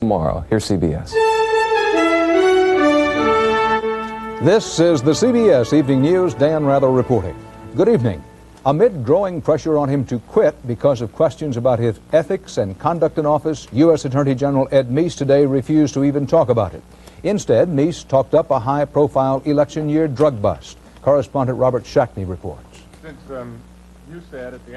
Tomorrow, here's CBS. This is the CBS Evening News. Dan Rather reporting. Good evening. Amid growing pressure on him to quit because of questions about his ethics and conduct in office, U.S. Attorney General Ed Meese today refused to even talk about it. Instead, Meese talked up a high-profile election year drug bust. Correspondent Robert Shackney reports.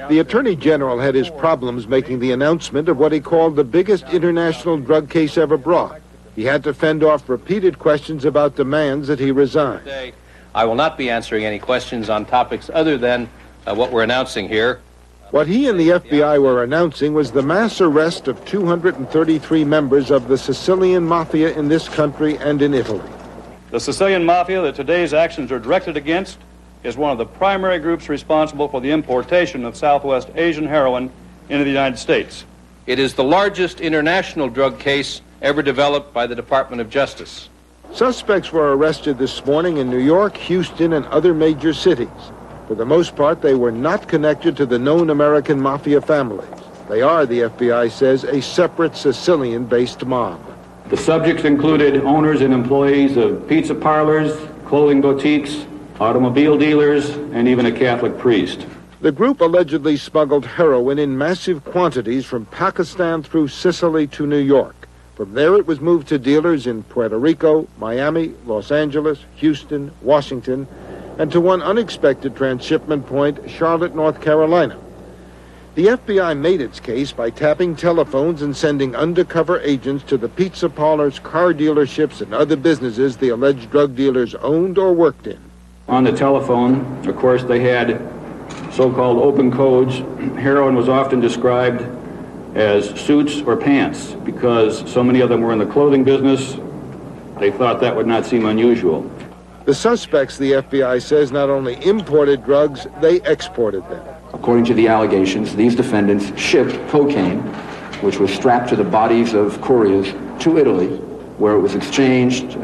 The Attorney General had his problems making the announcement of what he called the biggest international drug case ever brought. He had to fend off repeated questions about demands that he resign. Today, I will not be answering any questions on topics other than what we're announcing here. What he and the FBI were announcing was the mass arrest of 233 members of the Sicilian Mafia in this country and in Italy. The Sicilian Mafia that today's actions are directed against is one of the primary groups responsible for the importation of Southwest Asian heroin into the United States. It is the largest international drug case ever developed by the Department of Justice. Suspects were arrested this morning in New York, Houston, and other major cities. For the most part, they were not connected to the known American Mafia families. They are, the FBI says, a separate Sicilian-based mob. The subjects included owners and employees of pizza parlors, clothing boutiques, automobile dealers, and even a Catholic priest. The group allegedly smuggled heroin in massive quantities from Pakistan through Sicily to New York. From there it was moved to dealers in Puerto Rico, Miami, Los Angeles, Houston, Washington, and to one unexpected transshipment point, Charlotte, North Carolina. The FBI made its case by tapping telephones and sending undercover agents to the pizza parlors, car dealerships, and other businesses the alleged drug dealers owned or worked in. On the telephone, of course, they had so-called open codes. Heroin was often described as suits or pants because so many of them were in the clothing business. They thought that would not seem unusual. The suspects, the FBI says, not only imported drugs, they exported them. According to the allegations, these defendants shipped cocaine, which was strapped to the bodies of couriers, to Italy, where it was exchanged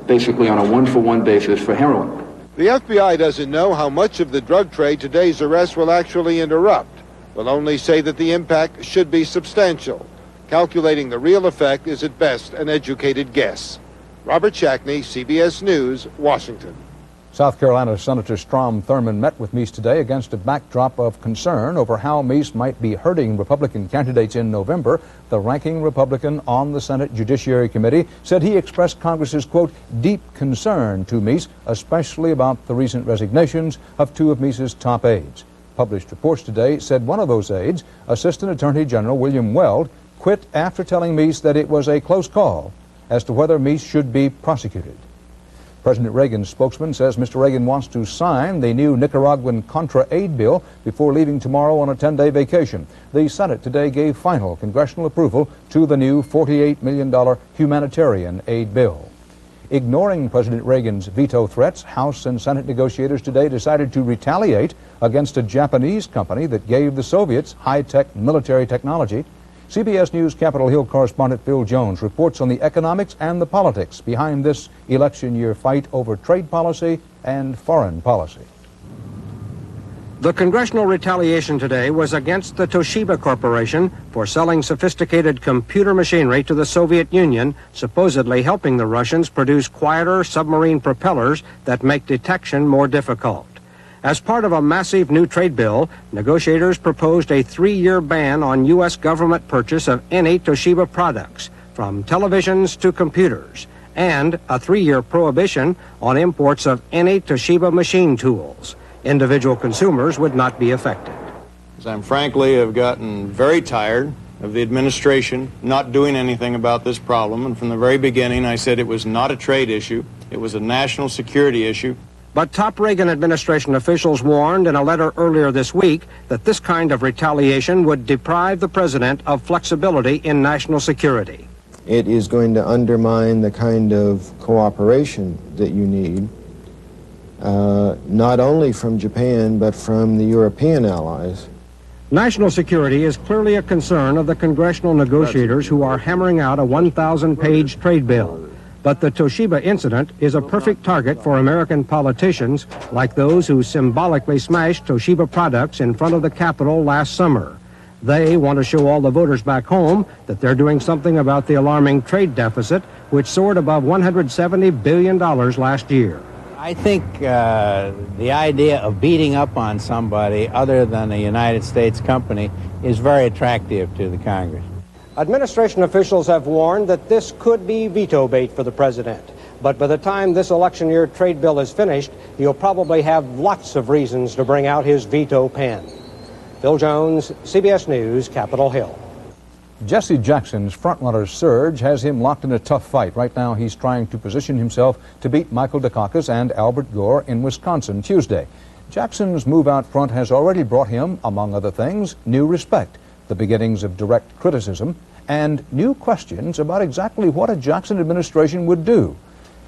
basically on a one-for-one basis for heroin. The FBI doesn't know how much of the drug trade today's arrest will actually interrupt. Will only say that the impact should be substantial. Calculating the real effect is at best an educated guess. Robert Shackney, CBS News, Washington. South Carolina Senator Strom Thurmond met with Meese today against a backdrop of concern over how Meese might be hurting Republican candidates in November. The ranking Republican on the Senate Judiciary Committee said he expressed Congress's, quote, deep concern to Meese, especially about the recent resignations of two of Meese's top aides. Published reports today said one of those aides, Assistant Attorney General William Weld, quit after telling Meese that it was a close call as to whether Meese should be prosecuted. President Reagan's spokesman says Mr. Reagan wants to sign the new Nicaraguan Contra aid bill before leaving tomorrow on a 10-day vacation. The Senate today gave final congressional approval to the new $48 million humanitarian aid bill. Ignoring President Reagan's veto threats, House and Senate negotiators today decided to retaliate against a Japanese company that gave the Soviets high-tech military technology. CBS News Capitol Hill correspondent Phil Jones reports on the economics and the politics behind this election year fight over trade policy and foreign policy. The congressional retaliation today was against the Toshiba Corporation for selling sophisticated computer machinery to the Soviet Union, supposedly helping the Russians produce quieter submarine propellers that make detection more difficult. As part of a massive new trade bill, negotiators proposed a 3-year ban on U.S. government purchase of any Toshiba products, from televisions to computers, and a 3-year prohibition on imports of any Toshiba machine tools. Individual consumers would not be affected. I frankly have gotten very tired of the administration not doing anything about this problem, and from the very beginning I said it was not a trade issue, it was a national security issue. But top Reagan administration officials warned in a letter earlier this week that this kind of retaliation would deprive the president of flexibility in national security. It is going to undermine the kind of cooperation that you need, not only from Japan, but from the European allies. National security is clearly a concern of the congressional negotiators who are hammering out a 1,000-page trade bill. But the Toshiba incident is a perfect target for American politicians like those who symbolically smashed Toshiba products in front of the Capitol last summer. They want to show all the voters back home that they're doing something about the alarming trade deficit, which soared above $170 billion last year. I think the idea of beating up on somebody other than a United States company is very attractive to the Congress. Administration officials have warned that this could be veto bait for the president. But by the time this election year trade bill is finished, he'll probably have lots of reasons to bring out his veto pen. Phil Jones, CBS News, Capitol Hill. Jesse Jackson's frontrunner surge has him locked in a tough fight. Right now, he's trying to position himself to beat Michael Dukakis and Albert Gore in Wisconsin Tuesday. Jackson's move out front has already brought him, among other things, new respect, the beginnings of direct criticism, and new questions about exactly what a Jackson administration would do.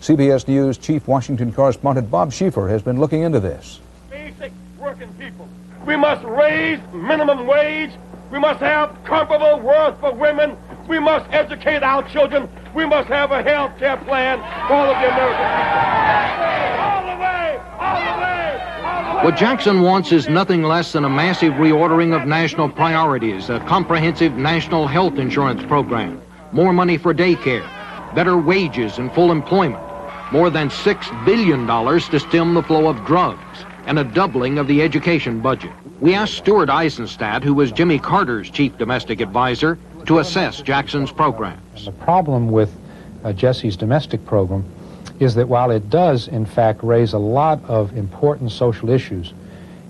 CBS News Chief Washington correspondent Bob Schieffer has been looking into this. Basic working people. We must raise minimum wage. We must have comparable worth for women. We must educate our children. We must have a health care plan for all of the American people. All the way, all the way, all the way. What Jackson wants is nothing less than a massive reordering of national priorities, a comprehensive national health insurance program, more money for daycare, better wages and full employment, more than $6 billion to stem the flow of drugs, and a doubling of the education budget. We asked Stuart Eisenstadt, who was Jimmy Carter's chief domestic advisor, to assess Jackson's programs. The problem with Jesse's domestic program is that while it does, in fact, raise a lot of important social issues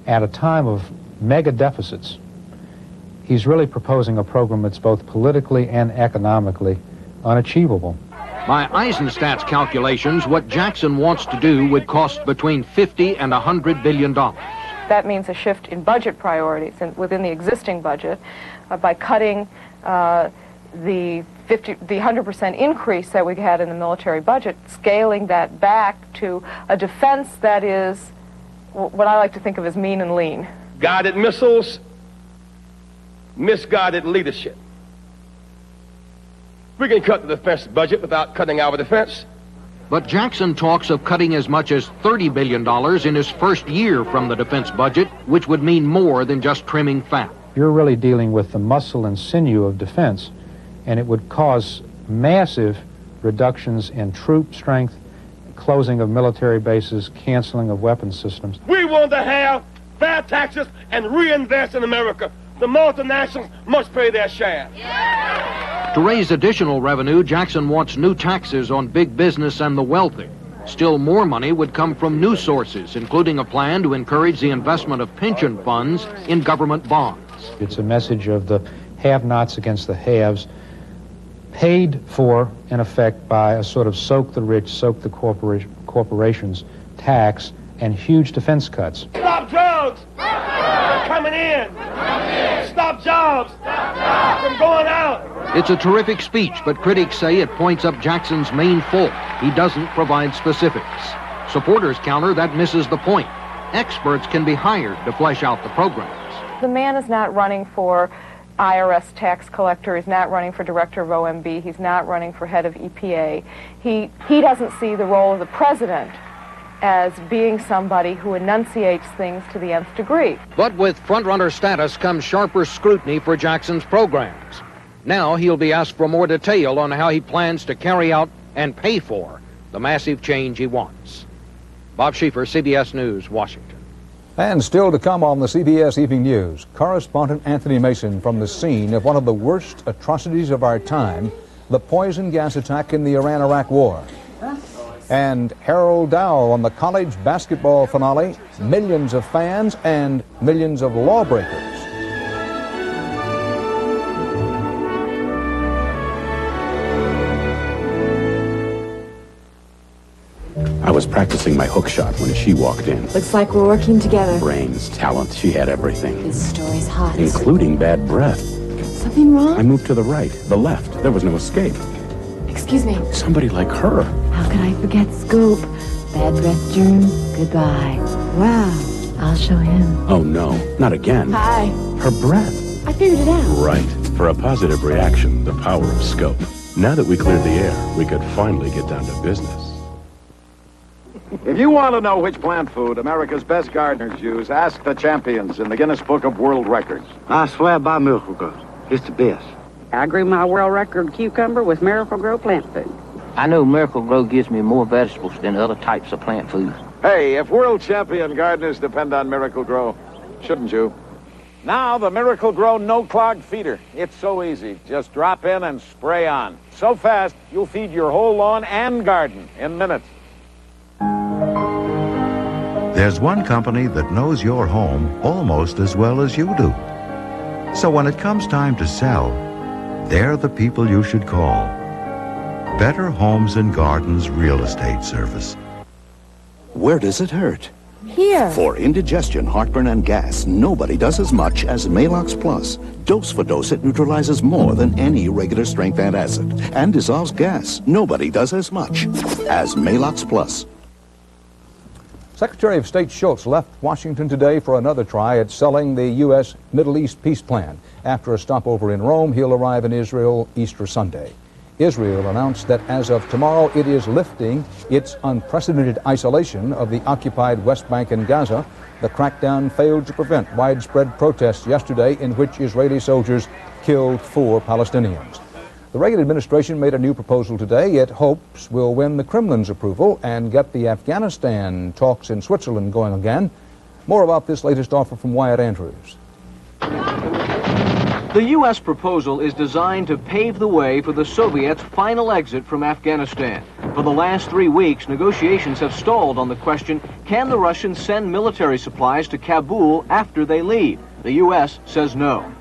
at a time of mega deficits, he's really proposing a program that's both politically and economically unachievable. By Eisenstadt's calculations, what Jackson wants to do would cost between $50 and $100 billion. That means a shift in budget priorities and within the existing budget by cutting the 100% increase that we had in the military budget, scaling that back to a defense that is what I like to think of as mean and lean. Guided missiles, misguided leadership. We can cut the defense budget without cutting our defense. But Jackson talks of cutting as much as $30 billion in his first year from the defense budget, which would mean more than just trimming fat. You're really dealing with the muscle and sinew of defense, and it would cause massive reductions in troop strength, closing of military bases, canceling of weapons systems. We want to have fair taxes and reinvest in America. The multinationals must pay their share. To raise additional revenue, Jackson wants new taxes on big business and the wealthy. Still more money would come from new sources, including a plan to encourage the investment of pension funds in government bonds. It's a message of the have-nots against the haves, paid for, in effect, by a sort of soak the rich, soak the corporations tax and huge defense cuts. Stop drugs coming in. Stop jobs from going out. It's a terrific speech, but critics say it points up Jackson's main fault. He doesn't provide specifics. Supporters counter that misses the point. Experts can be hired to flesh out the programs. The man is not running for IRS tax collector. He's not running for director of OMB. He's not running for head of EPA. He doesn't see the role of the president as being somebody who enunciates things to the nth degree. But with frontrunner status comes sharper scrutiny for Jackson's programs. Now he'll be asked for more detail on how he plans to carry out and pay for the massive change he wants. Bob Schieffer, CBS News, Washington. And still to come on the CBS Evening News, correspondent Anthony Mason from the scene of one of the worst atrocities of our time, the poison gas attack in the Iran-Iraq War. And Harold Dow on the college basketball finale, millions of fans and millions of lawbreakers. I was practicing my hook shot when she walked in. Looks like we're working together. Brains, talent, she had everything. This story's hot. Including bad breath. Something wrong? I moved to the right, the left. There was no escape. Excuse me. Somebody like her. How could I forget Scoop? Bad breath germ, goodbye. Wow, I'll show him. Oh no, not again. Hi. Her breath. I figured it out. Right. For a positive reaction, the power of Scope. Now that we cleared the air, we could finally get down to business. If you want to know which plant food America's best gardeners use, ask the champions in the Guinness Book of World Records. I swear by Miracle-Gro. It's the best. I grew my world record cucumber with Miracle-Gro plant food. I know Miracle-Gro gives me more vegetables than other types of plant foods. Hey, if world champion gardeners depend on Miracle-Gro, shouldn't you? Now, the Miracle-Gro no-clog feeder. It's so easy. Just drop in and spray on. So fast, you'll feed your whole lawn and garden in minutes. There's one company that knows your home almost as well as you do. So when it comes time to sell, they're the people you should call. Better Homes and Gardens Real Estate Service. Where does it hurt? Here. For indigestion, heartburn, and gas, nobody does as much as Malox Plus. Dose for dose, it neutralizes more than any regular strength antacid and dissolves gas. Nobody does as much as Malox Plus. Secretary of State Schultz left Washington today for another try at selling the U.S. Middle East peace plan. After a stopover in Rome, he'll arrive in Israel Easter Sunday. Israel announced that as of tomorrow, it is lifting its unprecedented isolation of the occupied West Bank and Gaza. The crackdown failed to prevent widespread protests yesterday in which Israeli soldiers killed 4 Palestinians. The Reagan administration made a new proposal today it hopes will win the Kremlin's approval and get the Afghanistan talks in Switzerland going again. More about this latest offer from Wyatt Andrews. The U.S. proposal is designed to pave the way for the Soviets' final exit from Afghanistan. For the last 3 weeks, negotiations have stalled on the question, can the Russians send military supplies to Kabul after they leave? The U.S. says no.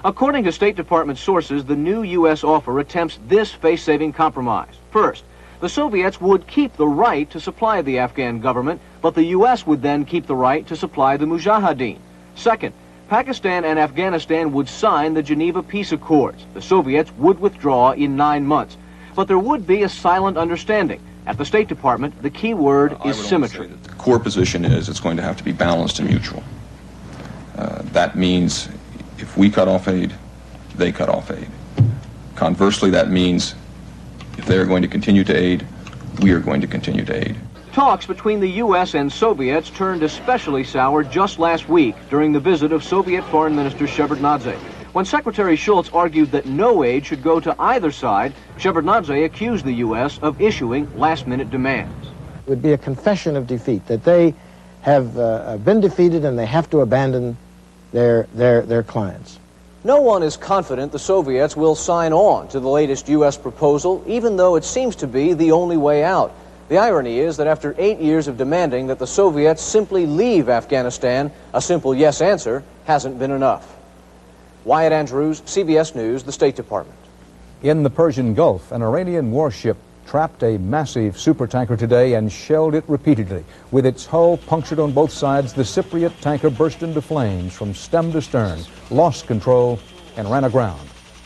According to State Department sources, the new U.S. offer attempts this face-saving compromise. First, the Soviets would keep the right to supply the Afghan government, but the U.S. would then keep the right to supply the Mujahideen. Second, Pakistan and Afghanistan would sign the Geneva Peace Accords. The Soviets would withdraw in 9 months. But there would be a silent understanding. At the State Department, the key word is symmetry. The core position is it's going to have to be balanced and mutual. That means if we cut off aid, they cut off aid. Conversely, that means if they're going to continue to aid, we are going to continue to aid. Talks between the U.S. and Soviets turned especially sour just last week during the visit of Soviet Foreign Minister Shevardnadze. When Secretary Schultz argued that no aid should go to either side, Shevardnadze accused the U.S. of issuing last-minute demands. It would be a confession of defeat, that they have been defeated and they have to abandon their clients. No one is confident the Soviets will sign on to the latest U.S. proposal, even though it seems to be the only way out. The irony is that after 8 years of demanding that the Soviets simply leave Afghanistan, a simple yes answer hasn't been enough. Wyatt Andrews, CBS News, the State Department. In the Persian Gulf, an Iranian warship trapped a massive supertanker today and shelled it repeatedly. With its hull punctured on both sides, the Cypriot tanker burst into flames from stem to stern, lost control, and ran aground.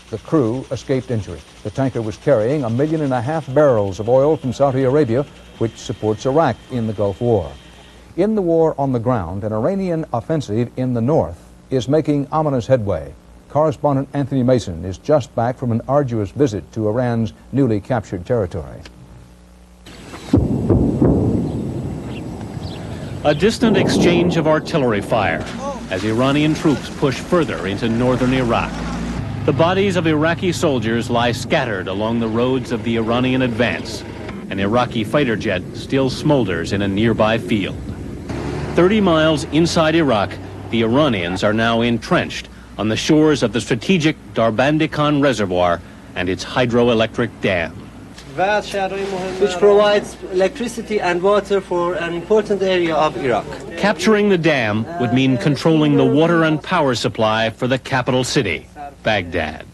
The crew escaped injury. The tanker was carrying 1.5 million barrels of oil from Saudi Arabia, which supports Iraq in the Gulf War. In the war on the ground, an Iranian offensive in the north is making ominous headway. Correspondent Anthony Mason is just back from an arduous visit to Iran's newly captured territory. A distant exchange of artillery fire as Iranian troops push further into northern Iraq. The bodies of Iraqi soldiers lie scattered along the roads of the Iranian advance. An Iraqi fighter jet still smolders in a nearby field. 30 miles inside Iraq, the Iranians are now entrenched on the shores of the strategic Darbandikhan Reservoir and its hydroelectric dam. Which provides electricity and water for an important area of Iraq. Capturing the dam would mean controlling the water and power supply for the capital city, Baghdad.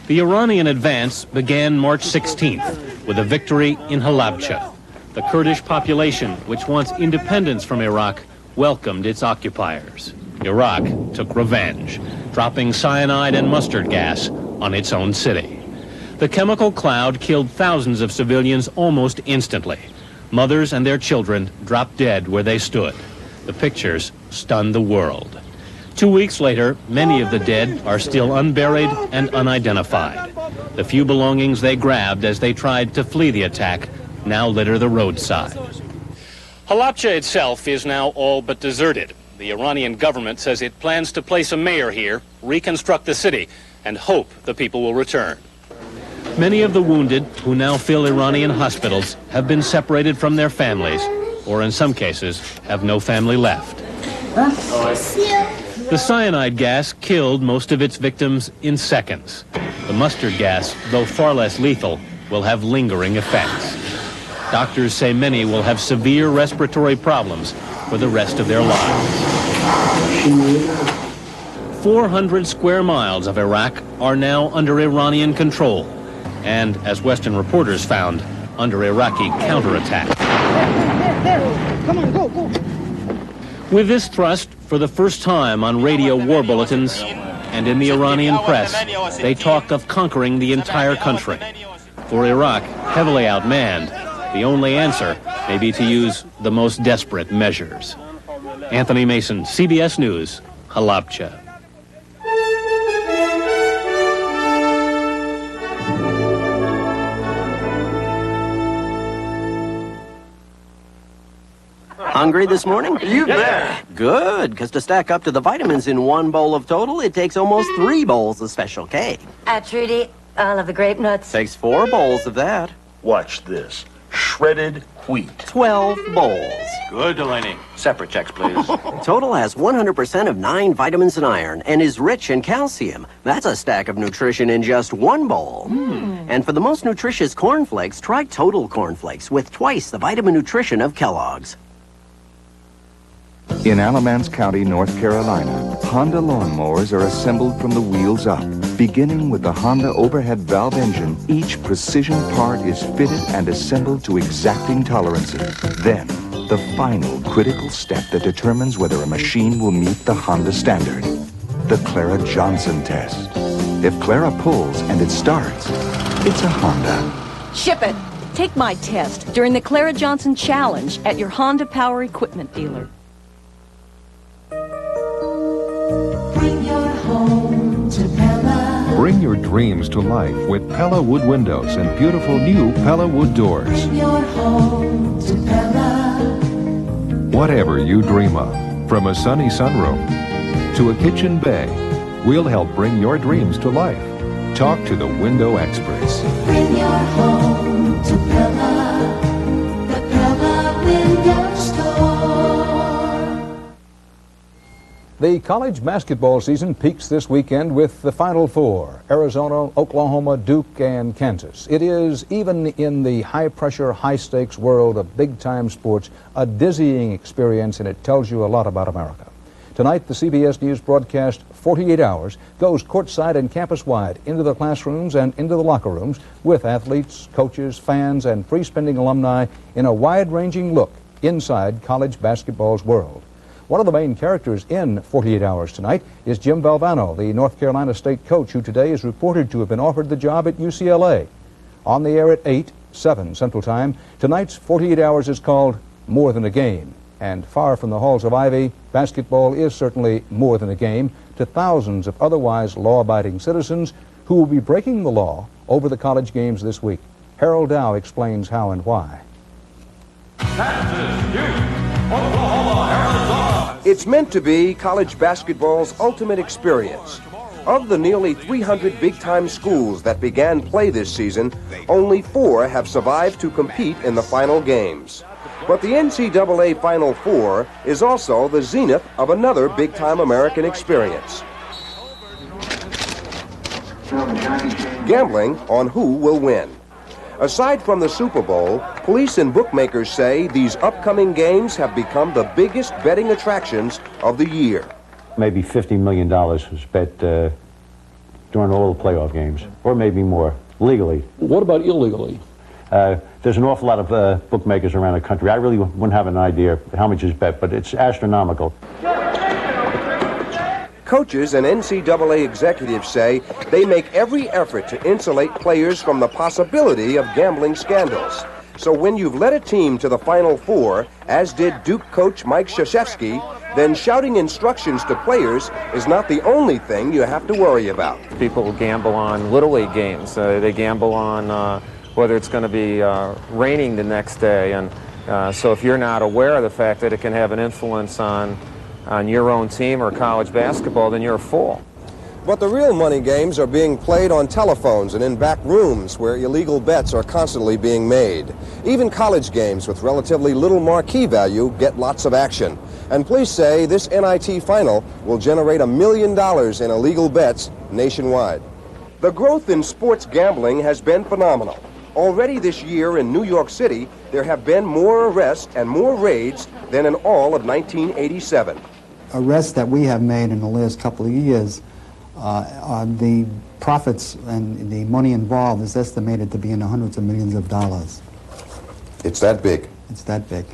The Iranian advance began March 16th with a victory in Halabja. The Kurdish population, which wants independence from Iraq, welcomed its occupiers. Iraq took revenge, dropping cyanide and mustard gas on its own city. The chemical cloud killed thousands of civilians almost instantly. Mothers and their children dropped dead where they stood. The pictures stunned the world. 2 weeks later, many of the dead are still unburied and unidentified. The few belongings they grabbed as they tried to flee the attack now litter the roadside. Halabja itself is now all but deserted. The Iranian government says it plans to place a mayor here, reconstruct the city, and hope the people will return. Many of the wounded, who now fill Iranian hospitals, have been separated from their families, or in some cases, have no family left. The cyanide gas killed most of its victims in seconds. The mustard gas, though far less lethal, will have lingering effects. Doctors say many will have severe respiratory problems for the rest of their lives. 400 square miles of Iraq are now under Iranian control, and, as Western reporters found, under Iraqi counterattack. Come on, go, go. With this thrust, for the first time on radio war bulletins and in the Iranian press, they talk of conquering the entire country. For Iraq, heavily outmanned, the only answer may be to use the most desperate measures. Anthony Mason, CBS News, Halabja. Hungry this morning? You bet. Good, because to stack up to the vitamins in one bowl of total, it takes almost 3 bowls of Special K. Trudy, I'll have the grape nuts. Takes 4 bowls of that. Watch this. Shredded wheat. 12 bowls. Good, Delaney. Separate checks, please. Total has 100% of 9 vitamins and iron and is rich in calcium. That's a stack of nutrition in just 1 bowl. And for the most nutritious cornflakes, try Total Cornflakes with twice the vitamin nutrition of Kellogg's. In Alamance County, North Carolina, Honda lawnmowers are assembled from the wheels up. Beginning with the Honda overhead valve engine, each precision part is fitted and assembled to exacting tolerances. Then, the final critical step that determines whether a machine will meet the Honda standard, the Clara Johnson test. If Clara pulls and it starts, it's a Honda. Ship it! Take my test during the Clara Johnson Challenge at your Honda Power Equipment dealer. Bring your home to Pella. Bring your dreams to life with Pella wood windows and beautiful new Pella wood doors. Bring your home to Pella. Whatever you dream of, from a sunny sunroom to a kitchen bay, we'll help bring your dreams to life. Talk to the window experts. Bring your home to Pella, the Pella Window Store. The college basketball season peaks this weekend with the Final Four: Arizona, Oklahoma, Duke, and Kansas. It is, even in the high-pressure, high-stakes world of big-time sports, a dizzying experience, and it tells you a lot about America. Tonight, the CBS News broadcast 48 Hours goes courtside and campus-wide into the classrooms and into the locker rooms with athletes, coaches, fans, and free-spending alumni in a wide-ranging look inside college basketball's world. One of the main characters in 48 Hours tonight is Jim Valvano, the North Carolina State coach, who today is reported to have been offered the job at UCLA. On the air at 7 Central Time, tonight's 48 Hours is called More Than a Game. And far from the halls of ivy, basketball is certainly more than a game to thousands of otherwise law-abiding citizens who will be breaking the law over the college games this week. Harold Dow explains how and why. It's meant to be college basketball's ultimate experience. Of the nearly 300 big-time schools that began play this season, only 4 have survived to compete in the final games. But the NCAA Final Four is also the zenith of another big-time American experience. Gambling on who will win. Aside from the Super Bowl, police and bookmakers say these upcoming games have become the biggest betting attractions of the year. Maybe $50 million was bet during all the playoff games, or maybe more, legally. What about illegally? There's an awful lot of bookmakers around the country. I really wouldn't have an idea how much is bet, but it's astronomical. Coaches and NCAA executives say they make every effort to insulate players from the possibility of gambling scandals. So when you've led a team to the Final Four, as did Duke coach Mike Krzyzewski, then shouting instructions to players is not the only thing you have to worry about. People gamble on Little League games. They gamble on whether it's going to be raining the next day. And So if you're not aware of the fact that it can have an influence on your own team or college basketball, then you're a fool. But the real money games are being played on telephones and in back rooms where illegal bets are constantly being made. Even college games with relatively little marquee value get lots of action. And police say this NIT final will generate $1 million in illegal bets nationwide. The growth in sports gambling has been phenomenal. Already this year in New York City, there have been more arrests and more raids than in all of 1987. Arrests that we have made in the last couple of years, the profits and the money involved is estimated to be in the hundreds of millions of dollars. It's that big. It's that big.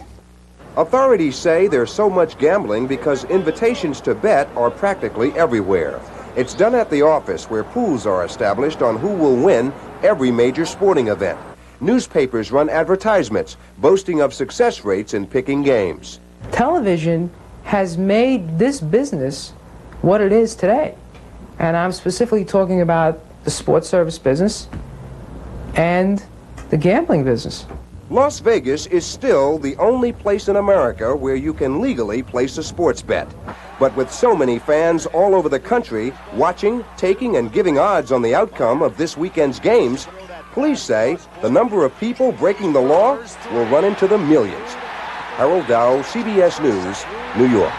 Authorities say there's so much gambling because invitations to bet are practically everywhere. It's done at the office where pools are established on who will win every major sporting event. Newspapers run advertisements boasting of success rates in picking games. Television has made this business what it is today. And I'm specifically talking about the sports service business and the gambling business. Las Vegas is still the only place in America where you can legally place a sports bet. But with so many fans all over the country watching, taking, and giving odds on the outcome of this weekend's games, police say the number of people breaking the law will run into the millions. Harold Dow, CBS News, New York.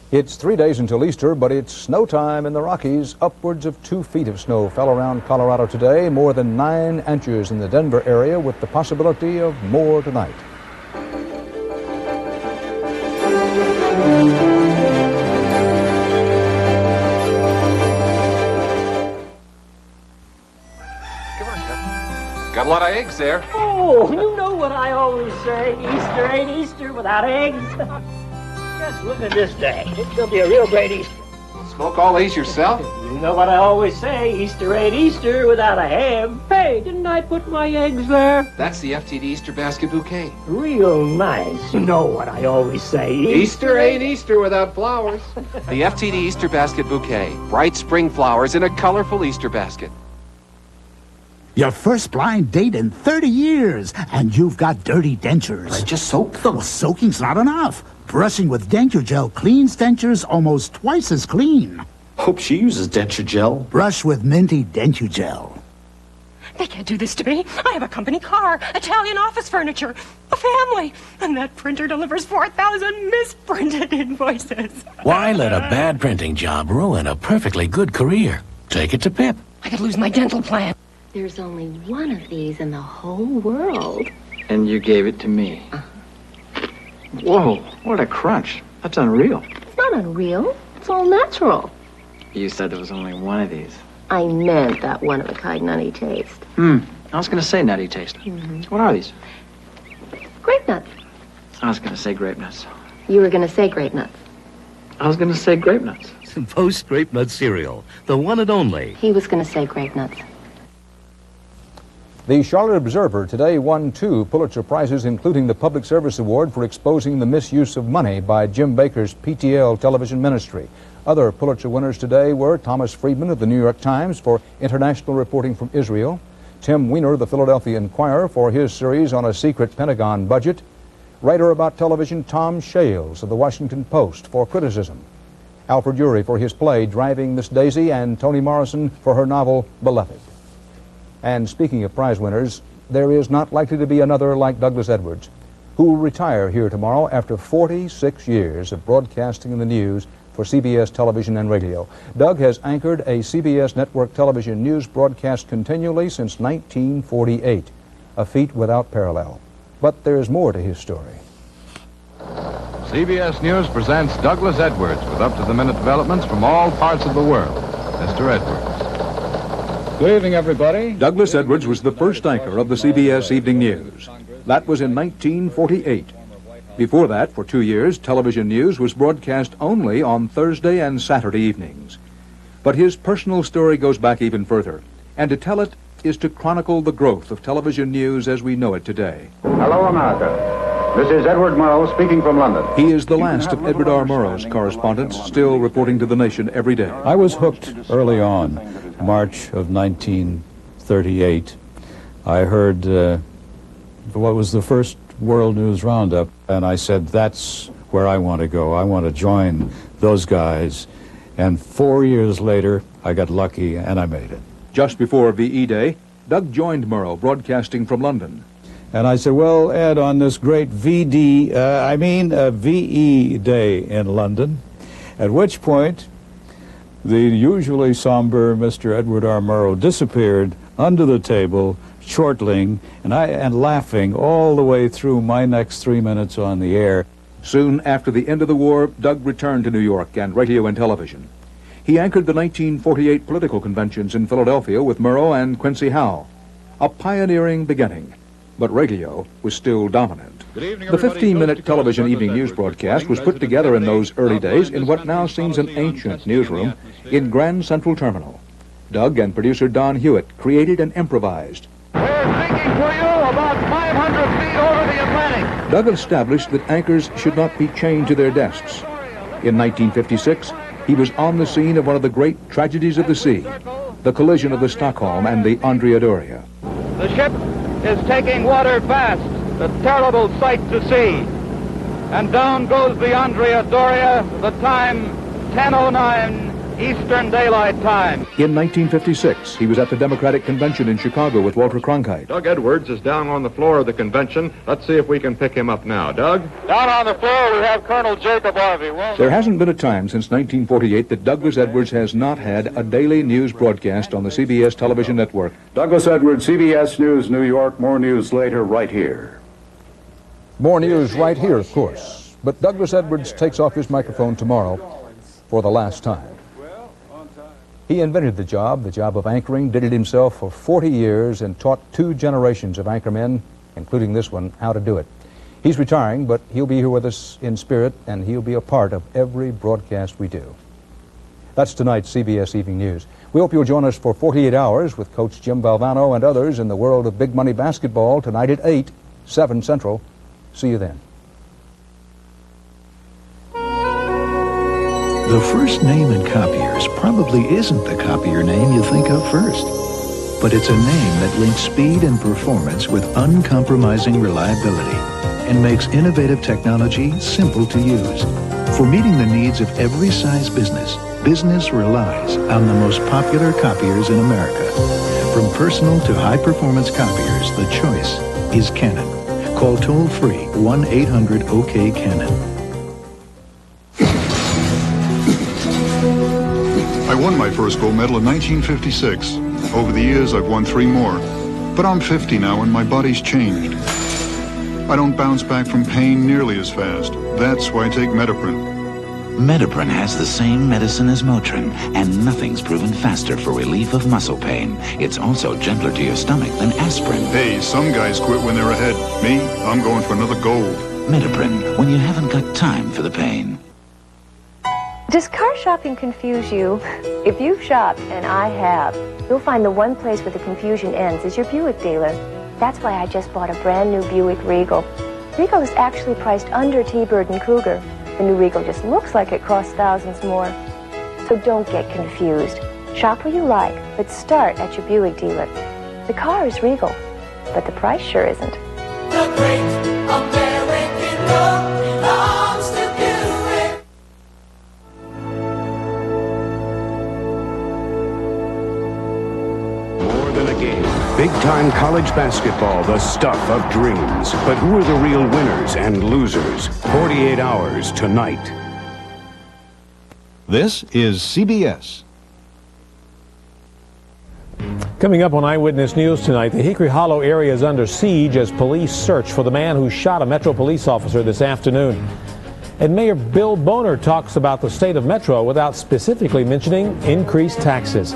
It's 3 days until Easter, but it's snow time in the Rockies. Upwards of 2 feet of snow fell around Colorado today, more than 9 inches in the Denver area, with the possibility of more tonight. Got a lot of eggs there. Oh, you know what I always say. Easter ain't Easter without eggs. Just look at this day. It's going to be a real great Easter. Smoke all these yourself? You know what I always say. Easter ain't Easter without a ham. Hey, didn't I put my eggs there? That's the FTD Easter basket bouquet. Real nice. You know what I always say. Easter ain't Easter without flowers. The FTD Easter basket bouquet. Bright spring flowers in a colorful Easter basket. Your first blind date in 30 years, and you've got dirty dentures. I just soaked them. Well, soaking's not enough. Brushing with denture gel cleans dentures almost twice as clean. Hope she uses denture gel. Brush with minty denture gel. They can't do this to me. I have a company car, Italian office furniture, a family, and that printer delivers 4,000 misprinted invoices. Why let a bad printing job ruin a perfectly good career? Take it to Pip. I could lose my dental plan. There's only one of these in the whole world. And you gave it to me. Whoa, what a crunch. That's unreal. It's not unreal. It's all natural. You said there was only one of these. I meant that one-of-a-kind nutty taste. I was going to say nutty taste. What are these? Grape nuts. I was going to say grape nuts. You were going to say grape nuts. I was going to say grape nuts. Post Grape Nut cereal, the one and only. He was going to say grape nuts. The Charlotte Observer today won 2 Pulitzer Prizes, including the Public Service Award for exposing the misuse of money by Jim Bakker's PTL television ministry. Other Pulitzer winners today were Thomas Friedman of the New York Times for international reporting from Israel, Tim Weiner of the Philadelphia Inquirer for his series on a secret Pentagon budget, writer about television Tom Shales of the Washington Post for criticism, Alfred Urey for his play Driving Miss Daisy, and Toni Morrison for her novel Beloved. And speaking of prize winners, there is not likely to be another like Douglas Edwards, who will retire here tomorrow after 46 years of broadcasting in the news for CBS television and radio. Doug has anchored a CBS network television news broadcast continually since 1948, a feat without parallel. But there's more to his story. CBS News presents Douglas Edwards with up-to-the-minute developments from all parts of the world. Mr. Edwards. Good evening, everybody. Douglas Edwards was the first anchor of the CBS Evening News. That was in 1948. Before that, for 2 years, television news was broadcast only on Thursday and Saturday evenings. But his personal story goes back even further, and to tell it is to chronicle the growth of television news as we know it today. Hello, America. This is Edward Murrow speaking from London. He is the last of Edward R. Murrow's correspondents, still reporting to the nation every day. I was hooked early on, March of 1938. I heard what was the first World News Roundup, and I said, that's where I want to go. I want to join those guys. And 4 years later, I got lucky and I made it. Just before VE Day, Doug joined Murrow, broadcasting from London. And I said, well, Ed, on this great VE Day in London, at which point the usually somber Mr. Edward R. Murrow disappeared under the table, chortling and laughing all the way through my next 3 minutes on the air. Soon after the end of the war, Doug returned to New York and radio and television. He anchored the 1948 political conventions in Philadelphia with Murrow and Quincy Howell. A pioneering beginning, but radio was still dominant. The 15-minute television evening news broadcast was put together in those early days in what now seems an ancient newsroom in Grand Central Terminal. Doug and producer Don Hewitt created and improvised. We're thinking for you about 500 feet over the Atlantic. Doug established that anchors should not be chained to their desks. In 1956, he was on the scene of one of the great tragedies of the sea, the collision of the Stockholm and the Andrea Doria. The ship is taking water fast, a terrible sight to see. And down goes the Andrea Doria, the time 10:09 Eastern Daylight Time. In 1956, he was at the Democratic Convention in Chicago with Walter Cronkite. Doug Edwards is down on the floor of the convention. Let's see if we can pick him up now. Doug? Down on the floor we have Colonel Jacob Harvey. There hasn't been a time since 1948 that Douglas Edwards has not had a daily news broadcast on the CBS television network. Douglas Edwards, CBS News, New York. More news later, right here. More news right here, of course. But Douglas Edwards takes off his microphone tomorrow for the last time. He invented the job of anchoring, did it himself for 40 years, and taught 2 generations of anchormen, including this one, how to do it. He's retiring, but he'll be here with us in spirit, and he'll be a part of every broadcast we do. That's tonight's CBS Evening News. We hope you'll join us for 48 Hours with Coach Jim Valvano and others in the world of big money basketball tonight at 8, 7 Central. See you then. The first name in copiers probably isn't the copier name you think of first. But it's a name that links speed and performance with uncompromising reliability and makes innovative technology simple to use. For meeting the needs of every size business, business relies on the most popular copiers in America. From personal to high-performance copiers, the choice is Canon. Call toll-free 1-800-OK-CANON. I won my first gold medal in 1956. Over the years, I've won 3 more. But I'm 50 now and my body's changed. I don't bounce back from pain nearly as fast. That's why I take Metaprin. Metaprin has the same medicine as Motrin, and nothing's proven faster for relief of muscle pain. It's also gentler to your stomach than aspirin. Hey, some guys quit when they're ahead. Me, I'm going for another gold. Metaprin, when you haven't got time for the pain. Does car shopping confuse you? If you've shopped, and I have, you'll find the one place where the confusion ends is your Buick dealer. That's why I just bought a brand new Buick Regal. Regal is actually priced under T-Bird and Cougar. The new Regal just looks like it costs thousands more. So don't get confused. Shop where you like, but start at your Buick dealer. The car is Regal, but the price sure isn't. The great American look belongs to Buick. More than a game. Big-time college basketball, the stuff of dreams. But who are the real winners and losers? 48 Hours tonight. This is CBS. Coming up on Eyewitness News tonight, the Hickory Hollow area is under siege as police search for the man who shot a Metro police officer this afternoon. And Mayor Bill Boner talks about the state of Metro without specifically mentioning increased taxes.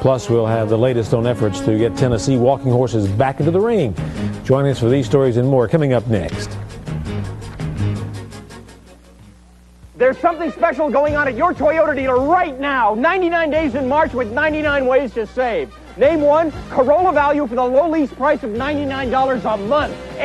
Plus, we'll have the latest on efforts to get Tennessee walking horses back into the ring. Join us for these stories and more coming up next. There's something special going on at your Toyota dealer right now. 99 days in March with 99 ways to save. Name one, Corolla value for the low lease price of $99 a month.